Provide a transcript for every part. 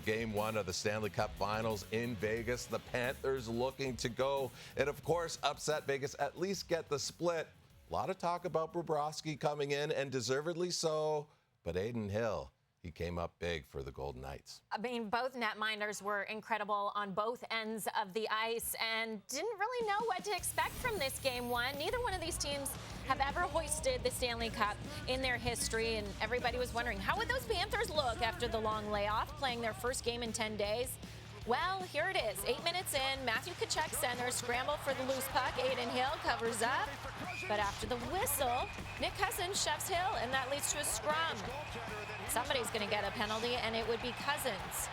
Game 1 of the Stanley Cup Finals in Vegas. The Panthers looking to go and, of course, upset Vegas, at least get the split. A lot of talk about Bobrovsky coming in, and deservedly so, but Adin Hill, he came up big for the Golden Knights. I mean, both netminders were incredible on both ends of the ice and didn't really know what to expect from this Game 1. Neither one of these teams have ever hoisted the Stanley Cup in their history, and everybody was wondering, how would those Panthers look after the long layoff, playing their first game in 10 days? Well, here it is. 8 minutes in, Matthew Tkachuk center, scramble for the loose puck. Adin Hill covers up. But after the whistle, Nick Cousins shoves Hill, and that leads to a scrum. Somebody's going to get a penalty, and it would be Cousins,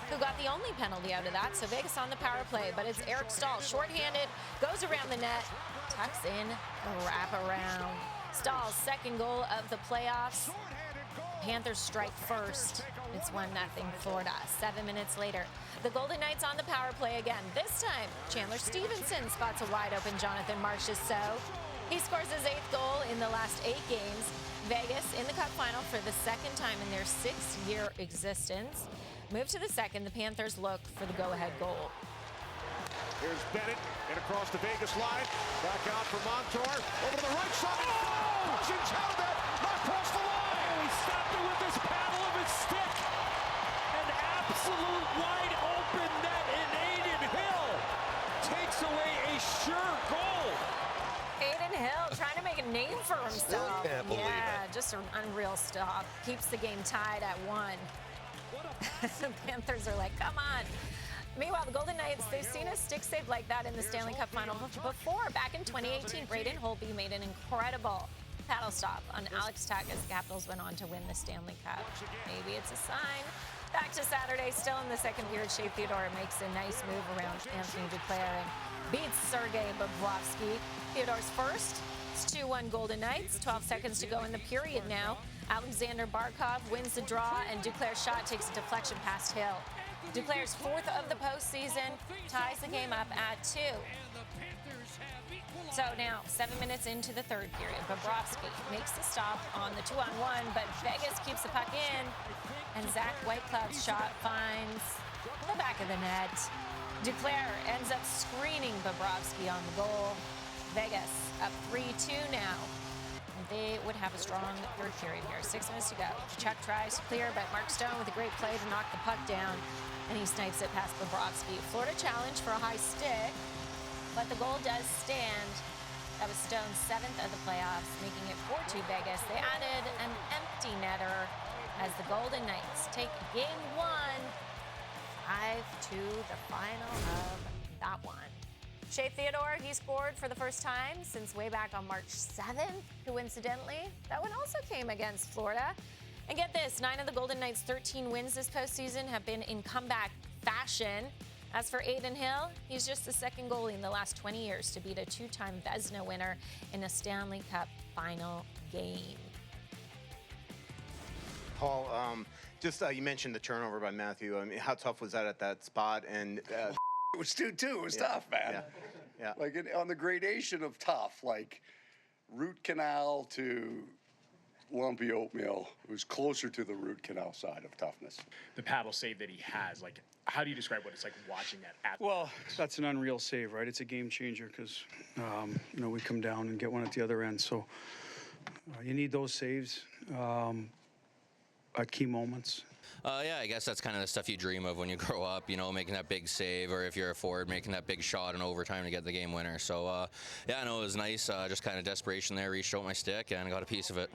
who got the only penalty out of that. So Vegas on the power play, but it's Eric Stahl, shorthanded, goes around the net, tucks in the wraparound. Stahl's second goal of the playoffs. Panthers strike first. It's 1-0 Florida. 7 minutes later, the Golden Knights on the power play again. This time, Chandler Stevenson spots a wide-open Jonathan Marchessault. He scores his 8th goal in the last 8 games. Vegas in the Cup Final for the second time in their 6-year existence. Move to the second, the Panthers look for the go-ahead goal. Here's Bennett, and across the Vegas line. Back out for Montour. Over to the right side. Oh! Cousins held that. Not across the line. He stopped it with his paddle of his stick. An absolute wide open net, and Adin Hill takes away a sure goal. Adin Hill trying to make a name for himself. Can't believe it. Just an unreal stop. Keeps the game tied at 1. The Panthers are like, come on. Meanwhile, the Golden Knights, they've seen a stick save like that in the Stanley Cup Final before. Back in 2018, Braden Holtby made an incredible paddle stop on Alex Tuch as the Capitals went on to win the Stanley Cup. Maybe it's a sign. Back to Saturday, still in the second period, Shea Theodore makes a nice move around Anthony Duclair and beats Sergei Bobrovsky. Theodore's first. It's 2-1 Golden Knights. 12 seconds to go in the period now. Alexander Barkov wins the draw, and Duclair's shot takes a deflection past Hill. Duclair's 4th of the postseason ties the game up at 2. So now, 7 minutes into the third period, Bobrovsky makes the stop on the 2-on-1, but Vegas keeps the puck in, and Zach Whitecloud's shot finds the back of the net. Duclair ends up screening Bobrovsky on the goal. Vegas up 3-2 now. They would have a strong third period here. 6 minutes to go. Chuck tries to clear, but Mark Stone with a great play to knock the puck down, and he snipes it past Bobrovsky. Florida challenge for a high stick, but the goal does stand. That was Stone's 7th of the playoffs, making it 4-2 Vegas. They added an empty netter as the Golden Knights take Game 1, 5-2, the final of that one. Shea Theodore, he scored for the first time since way back on March 7th, coincidentally. That one also came against Florida. And get this, 9 of the Golden Knights' 13 wins this postseason have been in comeback fashion. As for Adin Hill, he's just the second goalie in the last 20 years to beat a 2-time Vezina winner in a Stanley Cup Final game. Paul, you mentioned the turnover by Matthew. I mean, how tough was that at that spot? And it was 2-2. It was tough, man. Yeah. Like on the gradation of tough, like root canal to lumpy oatmeal, it was closer to the root canal side of toughness. The paddle save that he has, like, how do you describe what it's like watching that? Well, that's an unreal save, right? It's a game changer because, we come down and get one at the other end. So you need those saves at key moments. Yeah, I guess that's kind of the stuff you dream of when you grow up, making that big save, or if you're a forward, making that big shot in overtime to get the game winner. So, yeah, I know it was nice, just kind of desperation there, reached out my stick and got a piece of it.